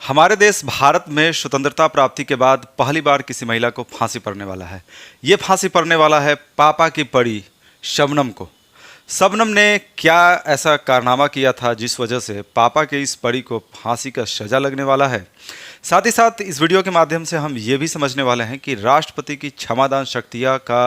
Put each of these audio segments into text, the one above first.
हमारे देश भारत में स्वतंत्रता प्राप्ति के बाद पहली बार किसी महिला को फांसी पड़ने वाला है। ये फांसी पड़ने वाला है पापा की परी शबनम को। शबनम ने क्या ऐसा कारनामा किया था जिस वजह से पापा के इस परी को फांसी का सजा लगने वाला है। साथ ही साथ इस वीडियो के माध्यम से हम ये भी समझने वाले हैं कि राष्ट्रपति की क्षमादान शक्तियाँ का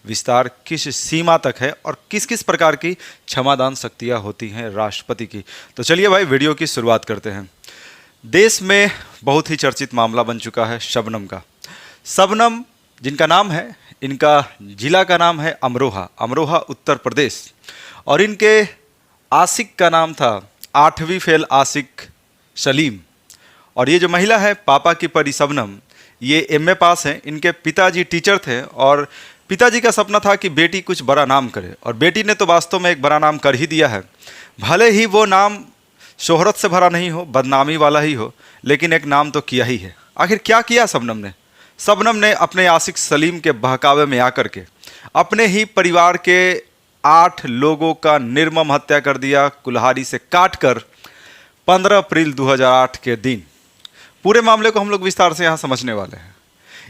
विस्तार किस सीमा तक है और किस किस प्रकार की क्षमादान शक्तियाँ होती हैं राष्ट्रपति की। तो चलिए भाई वीडियो की शुरुआत करते हैं। देश में बहुत ही चर्चित मामला बन चुका है शबनम का। शबनम जिनका नाम है, इनका जिला का नाम है अमरोहा, अमरोहा उत्तर प्रदेश, और इनके आशिक का नाम था 8वीं फेल आशिक सलीम। और ये जो महिला है पापा की परी शबनम, ये एमए पास हैं। इनके पिताजी टीचर थे और पिताजी का सपना था कि बेटी कुछ बड़ा नाम करे, और बेटी ने तो वास्तव में एक बड़ा नाम कर ही दिया है। भले ही वो नाम शोहरत से भरा नहीं हो, बदनामी वाला ही हो, लेकिन एक नाम तो किया ही है। आखिर क्या किया शबनम ने? शबनम ने अपने आशिक सलीम के बहकावे में आकर के अपने ही परिवार के 8 लोगों का निर्मम हत्या कर दिया, कुल्हाड़ी से काटकर 15 अप्रैल 2008 के दिन। पूरे मामले को हम लोग विस्तार से यहाँ समझने वाले हैं।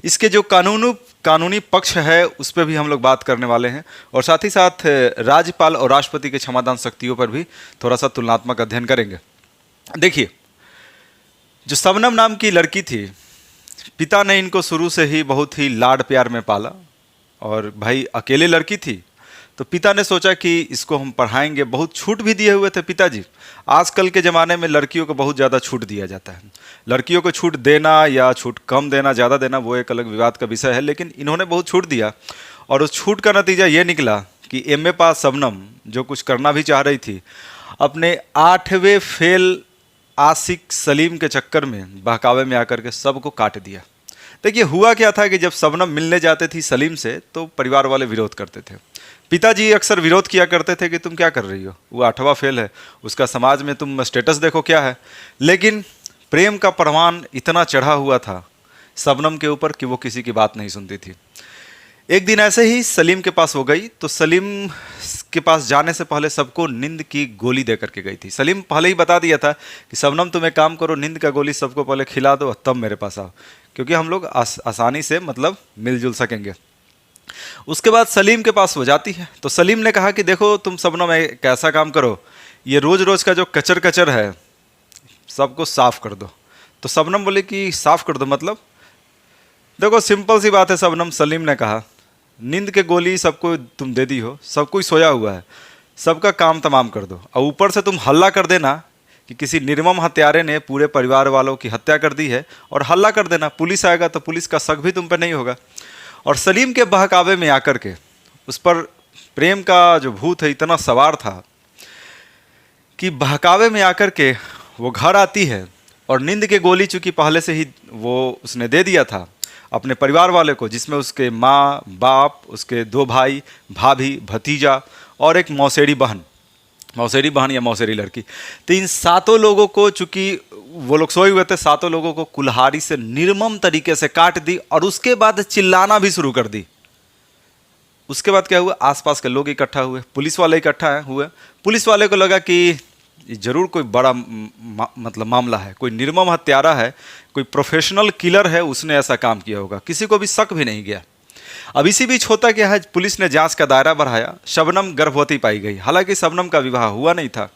इसके जो कानूनी पक्ष है उस पर भी हम लोग बात करने वाले हैं, और साथ ही साथ राज्यपाल और राष्ट्रपति के क्षमादान शक्तियों पर भी थोड़ा सा तुलनात्मक अध्ययन करेंगे। देखिए, जो शबनम नाम की लड़की थी, पिता ने इनको शुरू से ही बहुत ही लाड प्यार में पाला, और भाई अकेले लड़की थी तो पिता ने सोचा कि इसको हम पढ़ाएंगे। बहुत छूट भी दिए हुए थे पिताजी। आजकल के ज़माने में लड़कियों को बहुत ज़्यादा छूट दिया जाता है। लड़कियों को छूट देना या छूट कम देना, ज़्यादा देना, वो एक अलग विवाद का विषय है, लेकिन इन्होंने बहुत छूट दिया, और उस छूट का नतीजा ये निकला कि एमए पास शबनम जो कुछ करना भी चाह रही थी, अपने 8वें फेल आशिक सलीम के चक्कर में बहकावे में आकर के सबको काट दिया। देखिए, हुआ क्या था कि जब शबनम मिलने जाते थी सलीम से तो परिवार वाले विरोध करते थे। पिताजी अक्सर विरोध किया करते थे कि तुम क्या कर रही हो, वो 8वां फेल है, उसका समाज में तुम स्टेटस देखो क्या है। लेकिन प्रेम का परवान इतना चढ़ा हुआ था शबनम के ऊपर कि वो किसी की बात नहीं सुनती थी। एक दिन ऐसे ही सलीम के पास वो गई, तो सलीम के पास जाने से पहले सबको नींद की गोली दे करके गई थी। सलीम पहले ही बता दिया था कि शबनम तुम एक काम करो, नींद का गोली सबको पहले खिला दो, तब मेरे पास आओ, क्योंकि हम लोग आसानी से मतलब मिलजुल सकेंगे। उसके बाद सलीम के पास वो जाती है, तो सलीम ने कहा कि देखो तुम शबनम एक ऐसा काम करो, ये रोज़ रोज़ का जो कचर कचर है सबको साफ़ कर दो। तो शबनम बोले कि साफ़ कर दो मतलब? देखो सिंपल सी बात है शबनम, सलीम ने कहा, नींद के गोली सबको तुम दे दी हो, सब कोई सोया हुआ है, सबका काम तमाम कर दो, और ऊपर से तुम हल्ला कर देना कि किसी निर्मम हत्यारे ने पूरे परिवार वालों की हत्या कर दी है, और हल्ला कर देना, पुलिस आएगा तो पुलिस का शक भी तुम पर नहीं होगा। और सलीम के बहकावे में आकर के उस पर प्रेम का जो भूत है इतना सवार था कि बहकावे में आकर के वो घर आती है, और नींद के गोली चूँकि पहले से ही वो उसने दे दिया था अपने परिवार वाले को, जिसमें उसके माँ बाप, उसके 2 भाई, भाभी, भतीजा और एक मौसेरी बहन या मौसेरी लड़की। तो इन 7 लोगों को, चूँकि वो लोग सोए हुए थे, 7 लोगों को कुल्हाड़ी से निर्मम तरीके से काट दी, और उसके बाद चिल्लाना भी शुरू कर दी। उसके बाद क्या हुआ, आसपास के लोग इकट्ठा हुए, पुलिस वाले इकट्ठा हुए। पुलिस वाले को लगा कि जरूर कोई बड़ा मतलब मामला है, कोई निर्मम हत्यारा है, कोई प्रोफेशनल किलर है, उसने ऐसा काम किया होगा। किसी को भी शक भी नहीं गया। अब इसी बीच होता क्या है, पुलिस ने जांच का दायरा बढ़ाया, शबनम गर्भवती पाई गई। हालांकि शबनम का विवाह हुआ नहीं था,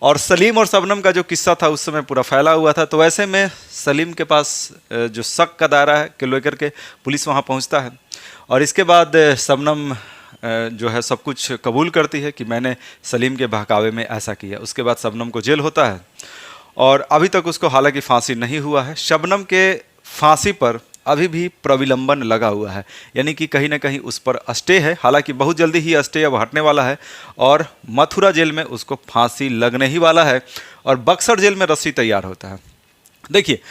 और सलीम और शबनम का जो किस्सा था उस समय पूरा फैला हुआ था। तो ऐसे में सलीम के पास जो शक का दायरा है के लेकर के पुलिस वहाँ पहुँचता है, और इसके बाद शबनम जो है सब कुछ कबूल करती है कि मैंने सलीम के बहकावे में ऐसा किया। उसके बाद शबनम को जेल होता है, और अभी तक उसको हालांकि फांसी नहीं हुआ है। शबनम के फांसी पर अभी भी प्रविलंबन लगा हुआ है, यानी कि कहीं ना कहीं उस पर स्टे है। हालांकि बहुत जल्दी ही स्टे अब हटने वाला है, और मथुरा जेल में उसको फांसी लगने ही वाला है, और बक्सर जेल में रस्सी तैयार होता है। देखिए,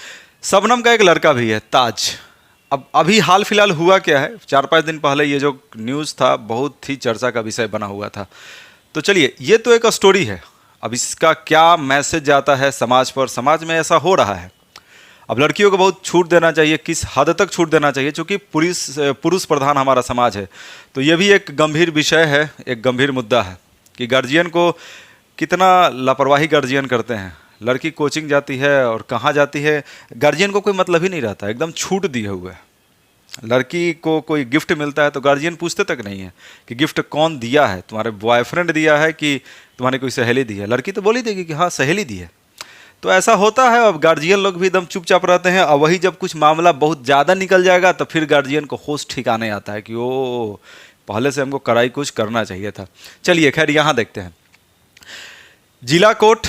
शबनम का एक लड़का भी है, ताज। अब अभी हाल फिलहाल हुआ क्या है, 4-5 दिन पहले ये जो न्यूज़ था बहुत ही चर्चा का विषय बना हुआ था। तो चलिए, ये तो एक स्टोरी है, अब इसका क्या मैसेज जाता है समाज पर, समाज में ऐसा हो रहा है। अब लड़कियों को बहुत छूट देना चाहिए, किस हद तक छूट देना चाहिए, क्योंकि पुरुष प्रधान हमारा समाज है। तो ये भी एक गंभीर विषय है, एक गंभीर मुद्दा है कि गार्जियन को कितना लापरवाही गार्जियन करते हैं। लड़की कोचिंग जाती है और कहाँ जाती है गार्जियन को कोई मतलब ही नहीं रहता, एकदम छूट दिए हुए है। लड़की को कोई गिफ्ट मिलता है तो गार्जियन पूछते तक नहीं है कि गिफ्ट कौन दिया है, तुम्हारे बॉयफ्रेंड दिया है कि तुम्हारी कोई सहेली दी है। लड़की तो बोल ही देगी कि हाँ सहेली दी है। तो ऐसा होता है। अब गार्जियन लोग भी एकदम चुपचाप रहते हैं, और वही जब कुछ मामला बहुत ज़्यादा निकल जाएगा तो फिर गार्जियन को होश ठिकाने आता है कि ओ पहले से हमको कड़ाई कुछ करना चाहिए था। चलिए खैर यहाँ देखते हैं। जिला कोर्ट,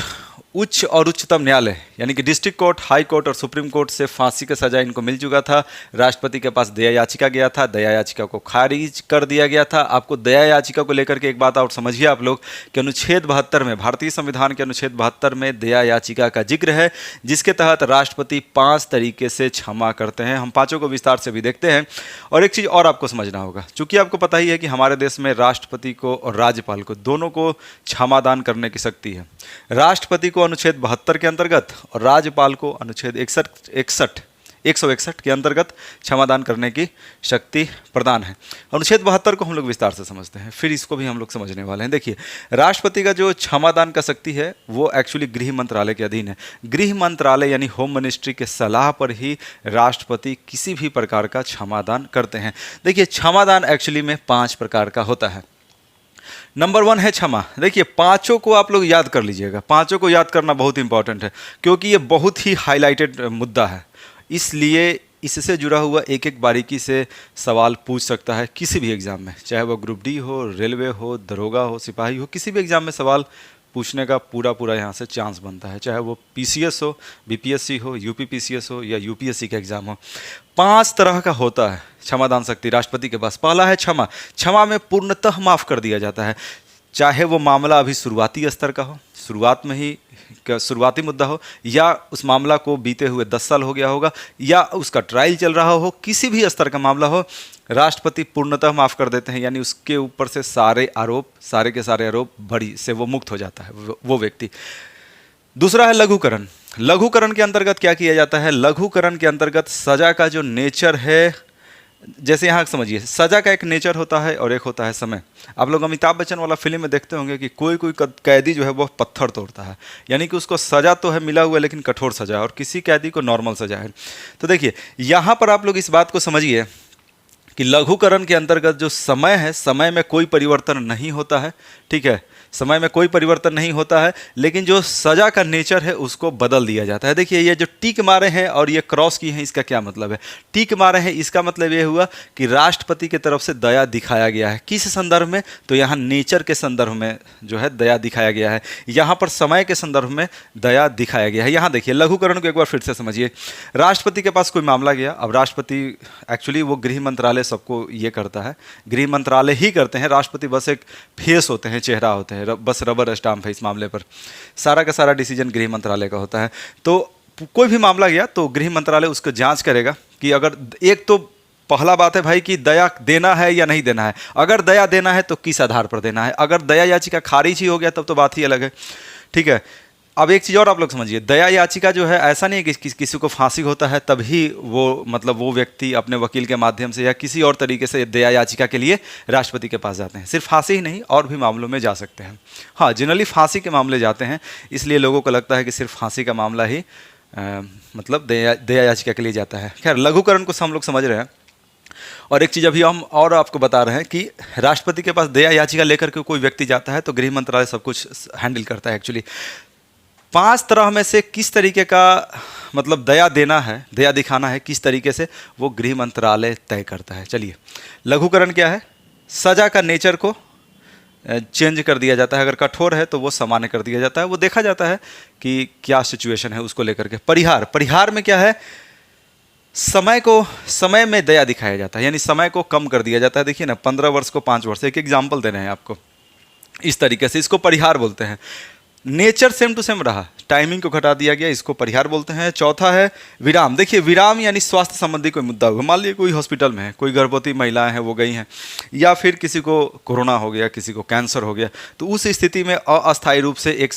उच्च और उच्चतम न्यायालय यानी कि डिस्ट्रिक्ट कोर्ट, हाई कोर्ट और सुप्रीम कोर्ट से फांसी का सजा इनको मिल चुका था। राष्ट्रपति के पास दया याचिका गया था, दया याचिका को खारिज कर दिया गया था। आपको दया याचिका को लेकर के एक बात और समझिए आप लोग कि अनुच्छेद 72 में, भारतीय संविधान के अनुच्छेद 72 में दया याचिका का जिक्र है, जिसके तहत राष्ट्रपति 5 तरीके से क्षमा करते हैं। हम पाँचों को विस्तार से भी देखते हैं। और एक चीज़ और आपको समझना होगा, चूंकि आपको पता ही है कि हमारे देश में राष्ट्रपति को और राज्यपाल को दोनों को क्षमादान करने की शक्ति है। राष्ट्रपति को अनुच्छेद 72 के अंतर्गत और राज्यपाल को अनुच्छेद 161 के अंतर्गत क्षमादान करने की शक्ति प्रदान है। अनुच्छेद 72 को हम लोग विस्तार से समझते हैं, फिर इसको भी हम लोग समझने वाले हैं। देखिए, राष्ट्रपति का जो क्षमादान का शक्ति है वो एक्चुअली गृह मंत्रालय के अधीन है। गृह मंत्रालय यानी होम मिनिस्ट्री के सलाह पर ही राष्ट्रपति किसी भी प्रकार का क्षमादान करते हैं। देखिए, क्षमादान एक्चुअली में 5 प्रकार का होता है। नंबर 1 है क्षमा। देखिए, पांचों को आप लोग याद कर लीजिएगा, पांचों को याद करना बहुत इंपॉर्टेंट है, क्योंकि ये बहुत ही हाईलाइटेड मुद्दा है। इसलिए इससे जुड़ा हुआ एक एक बारीकी से सवाल पूछ सकता है किसी भी एग्जाम में, चाहे वो ग्रुप डी हो, रेलवे हो, दरोगा हो, सिपाही हो, किसी भी एग्जाम में सवाल पूछने का पूरा यहाँ से चांस बनता है, चाहे वो पीसीएस हो, बीपीएससी हो, यूपीपीसीएस हो या यूपीएससी का एग्जाम हो। 5 तरह का होता है क्षमादान शक्ति राष्ट्रपति के पास। पहला है क्षमा। क्षमा में पूर्णतः माफ कर दिया जाता है, चाहे वो मामला अभी शुरुआती स्तर का हो, शुरुआत में ही शुरुआती मुद्दा हो, या उस मामला को बीते हुए 10 साल हो गया होगा, या उसका ट्रायल चल रहा हो, किसी भी स्तर का मामला हो, राष्ट्रपति पूर्णतः माफ कर देते हैं। यानी उसके ऊपर से सारे के सारे आरोप बरी से वो मुक्त हो जाता है वो व्यक्ति। दूसरा है लघुकरण। लघुकरण के अंतर्गत क्या किया जाता है? लघुकरण के अंतर्गत सजा का जो नेचर है, जैसे यहाँ समझिए, सजा का एक नेचर होता है और एक होता है समय। आप लोग अमिताभ बच्चन वाला फिल्म में देखते होंगे कि कोई कैदी जो है वो पत्थर तोड़ता है, यानी कि उसको सजा तो है मिला हुआ लेकिन कठोर सजा, और किसी कैदी को नॉर्मल सजा है। तो देखिए, यहाँ पर आप लोग इस बात को समझिए कि लघुकरण के अंतर्गत जो समय है, समय में कोई परिवर्तन नहीं होता है, ठीक है, समय में कोई परिवर्तन नहीं होता है, लेकिन जो सजा का नेचर है उसको बदल दिया जाता है। देखिए, ये जो टिक मारे हैं और ये क्रॉस की हैं, इसका क्या मतलब है? टिक मारे हैं, इसका मतलब ये हुआ कि राष्ट्रपति की तरफ से दया दिखाया गया है। किस संदर्भ में? तो यहाँ नेचर के संदर्भ में जो है दया दिखाया गया है, यहाँ पर समय के संदर्भ में दया दिखाया गया है। यहाँ देखिए, लघुकरण को एक बार फिर से समझिए। राष्ट्रपति के पास कोई मामला गया, अब राष्ट्रपति एक्चुअली वो गृह मंत्रालय सबको ये करता है, गृह मंत्रालय ही करते हैं, राष्ट्रपति बस एक फेस होते हैं, चेहरा होते हैं, बस रबर स्टाम्प है इस मामले पर। सारा का सारा डिसीजन गृह मंत्रालय का होता है। तो कोई भी मामला गया तो गृह मंत्रालय उसको जांच करेगा कि अगर, एक तो पहला बात है भाई कि दया देना है या नहीं देना है। अगर दया देना है तो किस आधार पर देना है। अगर दया याचिका खारिज ही हो गया तब तो बात ही अलग है, ठीक है। अब एक चीज़ और आप लोग समझिए, दया याचिका जो है, ऐसा नहीं है कि किसी को फांसी होता है तभी वो मतलब वो व्यक्ति अपने वकील के माध्यम से या किसी और तरीके से दया याचिका के लिए राष्ट्रपति के पास जाते हैं। सिर्फ फांसी ही नहीं, और भी मामलों में जा सकते हैं। हाँ, जनरली फांसी के मामले जाते हैं, इसलिए लोगों को लगता है कि सिर्फ फांसी का मामला ही मतलब दया याचिका के लिए जाता है। खैर, लघुकरण को हम लोग समझ रहे हैं। और एक चीज़ अभी हम और आपको बता रहे हैं कि राष्ट्रपति के पास दया याचिका लेकर के कोई व्यक्ति जाता है तो गृह मंत्रालय सब कुछ हैंडल करता है। एक्चुअली 5 तरह में से किस तरीके का मतलब दया देना है, दया दिखाना है किस तरीके से, वो गृह मंत्रालय तय करता है। चलिए, लघुकरण क्या है? सजा का नेचर को चेंज कर दिया जाता है। अगर कठोर है तो वो सामान्य कर दिया जाता है, वो देखा जाता है कि क्या सिचुएशन है उसको लेकर के। परिहार में क्या है? समय में दया दिखाया जाता है, यानी समय को कम कर दिया जाता है। देखिए ना, 15 वर्ष को 5 वर्ष, एक एग्जाम्पल दे रहे हैं आपको, इस तरीके से इसको परिहार बोलते हैं। नेचर सेम टू सेम रहा, टाइमिंग को घटा दिया गया, इसको परिहार बोलते हैं। चौथा है विराम। देखिए, विराम यानी स्वास्थ्य संबंधी कोई मुद्दा होगा, मान लीजिए कोई हॉस्पिटल में है, कोई गर्भवती महिलाएं हैं वो गई हैं, या फिर किसी को कोरोना हो गया, किसी को कैंसर हो गया, तो उस स्थिति में अस्थायी रूप से एक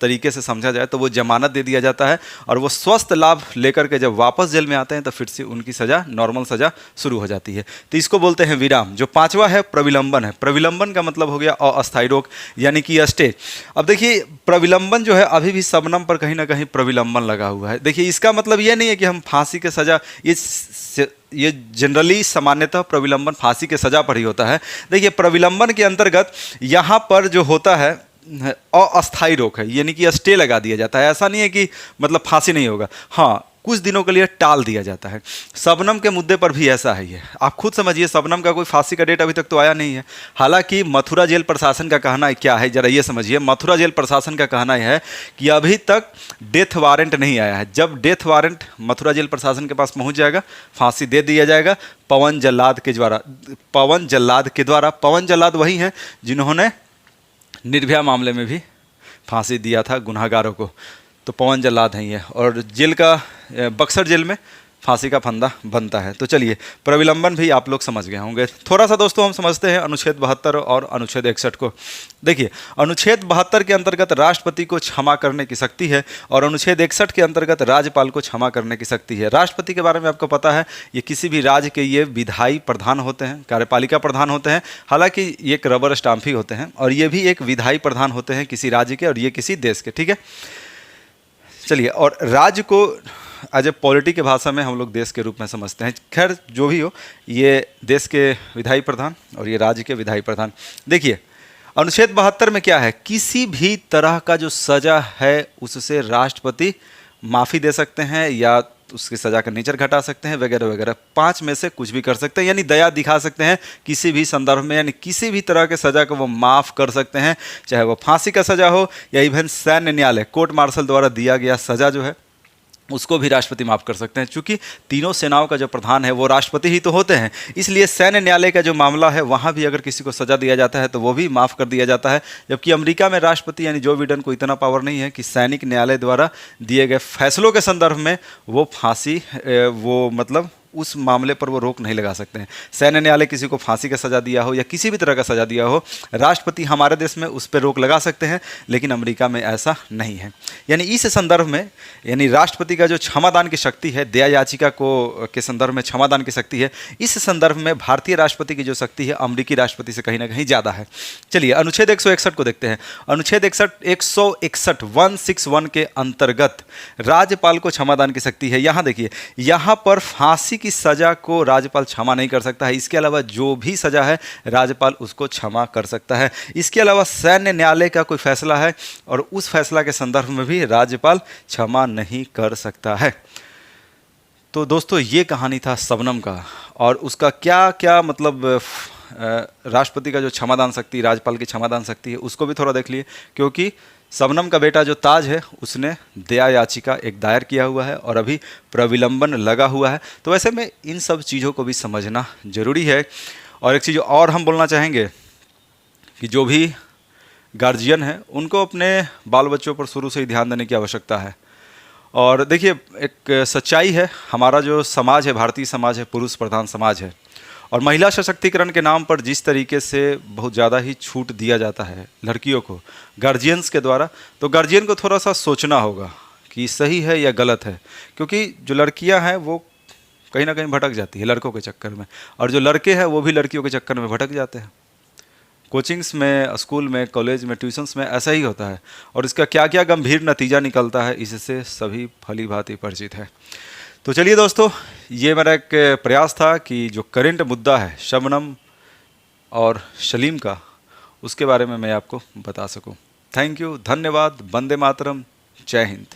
तरीके से समझा जाए तो वो जमानत दे दिया जाता है, और वो स्वस्थ लाभ लेकर के जब वापस जेल में आते हैं तो फिर से उनकी सज़ा, नॉर्मल सज़ा शुरू हो जाती है। तो इसको बोलते हैं विराम। जो 5वां है प्रविलंबन है। प्रविलंबन का मतलब हो गया अस्थायी रोक, यानी कि स्टे। अब देखिए, प्रविलंबन जो है अभी भी शबनम पर कहीं ना कहीं प्रविलंबन लगा हुआ है। देखिए इसका मतलब ये नहीं है कि हम फांसी के सज़ा, ये जनरली सामान्यतः प्रविलंबन फांसी के सज़ा पर ही होता है। देखिए प्रविलंबन के अंतर्गत यहाँ पर जो होता है अस्थायी रोक है, यानी कि स्टे लगा दिया जाता है। ऐसा नहीं है कि मतलब फांसी नहीं होगा, हाँ कुछ दिनों के लिए टाल दिया जाता है। शबनम के मुद्दे पर भी ऐसा है। ये आप खुद समझिए, शबनम का कोई फांसी का डेट अभी तक तो आया नहीं है। हालांकि मथुरा जेल प्रशासन का कहना क्या है, जरा ये समझिए। मथुरा जेल प्रशासन का कहना यह है कि अभी तक डेथ वारंट नहीं आया है। जब डेथ वारंट मथुरा जेल प्रशासन के पास पहुंच जाएगा, फांसी दे दिया जाएगा पवन जल्लाद के द्वारा। पवन जल्लाद वही हैं जिन्होंने निर्भया मामले में भी फांसी दिया था गुनहगारों को, तो पवन जल्लाद हैं ये। और जेल का बक्सर जेल में फांसी का फंदा बनता है। तो चलिए प्रविलंबन भी आप लोग समझ गए होंगे। थोड़ा सा दोस्तों हम समझते हैं अनुच्छेद 72 और अनुच्छेद 61 को। देखिए अनुच्छेद 72 के अंतर्गत राष्ट्रपति को क्षमा करने की शक्ति है और अनुच्छेद 61 के अंतर्गत राज्यपाल को क्षमा करने की शक्ति है। राष्ट्रपति के बारे में आपको पता है, ये किसी भी राज्य के ये विधायी प्रधान होते हैं, कार्यपालिका प्रधान होते हैं। हालांकि ये एक रबर स्टाम्प ही होते हैं और ये भी एक विधायी प्रधान होते हैं किसी राज्य के, और ये किसी देश के, ठीक है। चलिए, और राज्य को एज ए पॉलिटी के भाषा में हम लोग देश के रूप में समझते हैं। खैर जो भी हो, ये देश के विधायी प्रधान और ये राज्य के विधायी प्रधान। देखिए अनुच्छेद 72 में क्या है, किसी भी तरह का जो सज़ा है उससे राष्ट्रपति माफ़ी दे सकते हैं या उसकी सज़ा का नेचर घटा सकते हैं वगैरह वगैरह। 5 में से कुछ भी कर सकते हैं, यानी दया दिखा सकते हैं किसी भी संदर्भ में, यानी किसी भी तरह के सज़ा को वो माफ़ कर सकते हैं, चाहे वो फांसी का सज़ा हो या इवन सैन्य न्यायालय कोर्ट मार्शल द्वारा दिया गया सज़ा जो है उसको भी राष्ट्रपति माफ़ कर सकते हैं। चूंकि तीनों सेनाओं का जो प्रधान है वो राष्ट्रपति ही तो होते हैं, इसलिए सैन्य न्यायालय का जो मामला है वहाँ भी अगर किसी को सज़ा दिया जाता है तो वो भी माफ़ कर दिया जाता है। जबकि अमेरिका में राष्ट्रपति यानी जो बिडेन को इतना पावर नहीं है कि सैनिक न्यायालय द्वारा दिए गए फैसलों के संदर्भ में वो फांसी वो मतलब उस मामले पर वो रोक नहीं लगा सकते हैं। सैन्य न्यायालय किसी को फांसी का सज़ा दिया हो या किसी भी तरह का सज़ा दिया हो, राष्ट्रपति हमारे देश में उस पर रोक लगा सकते हैं, लेकिन अमेरिका में ऐसा नहीं है। यानी इस संदर्भ में, यानी राष्ट्रपति का जो क्षमादान की शक्ति है, दया याचिका को के संदर्भ में क्षमादान की शक्ति है, इस संदर्भ में भारतीय राष्ट्रपति की जो शक्ति है अमेरिकी राष्ट्रपति से कहीं ना कहीं ज़्यादा है। चलिए अनुच्छेद 161 को देखते हैं। अनुच्छेद 161 के अंतर्गत राज्यपाल को क्षमादान की शक्ति है। यहाँ देखिए, यहाँ पर फांसी की सजा को राज्यपाल क्षमा नहीं कर सकता है, इसके अलावा जो भी सजा है राज्यपाल उसको क्षमा कर सकता है। इसके अलावा सैन्य न्यायालय का कोई फैसला है और उस फैसला के संदर्भ में भी राज्यपाल क्षमा नहीं कर सकता है। तो दोस्तों ये कहानी था शबनम का, और उसका क्या क्या मतलब राष्ट्रपति का जो क्षमादान शक्ति, राज्यपाल की क्षमादान शक्ति है, उसको भी थोड़ा देख लिए। क्योंकि शबनम का बेटा जो ताज है उसने दया याचिका एक दायर किया हुआ है और अभी प्रविलंबन लगा हुआ है। तो ऐसे में इन सब चीज़ों को भी समझना जरूरी है। और एक चीज़ और हम बोलना चाहेंगे कि जो भी गार्जियन है उनको अपने बाल बच्चों पर शुरू से ही ध्यान देने की आवश्यकता है। और देखिए एक सच्चाई है, हमारा जो समाज है, भारतीय समाज है, पुरुष प्रधान समाज है, और महिला सशक्तिकरण के नाम पर जिस तरीके से बहुत ज़्यादा ही छूट दिया जाता है लड़कियों को गार्जियंस के द्वारा, तो गार्जियन को थोड़ा सा सोचना होगा कि सही है या गलत है। क्योंकि जो लड़कियां हैं वो कहीं ना कहीं भटक जाती है लड़कों के चक्कर में, और जो लड़के हैं वो भी लड़कियों के चक्कर में भटक जाते हैं। कोचिंग्स में, स्कूल में, कॉलेज में, ट्यूशन्स में ऐसा ही होता है, और इसका क्या क्या गंभीर नतीजा निकलता है इससे सभी भली भांति परिचित है। तो चलिए दोस्तों, ये मेरा एक प्रयास था कि जो करंट मुद्दा है शबनम और सलीम का, उसके बारे में मैं आपको बता सकूं। थैंक यू, धन्यवाद, वंदे मातरम, जय हिंद।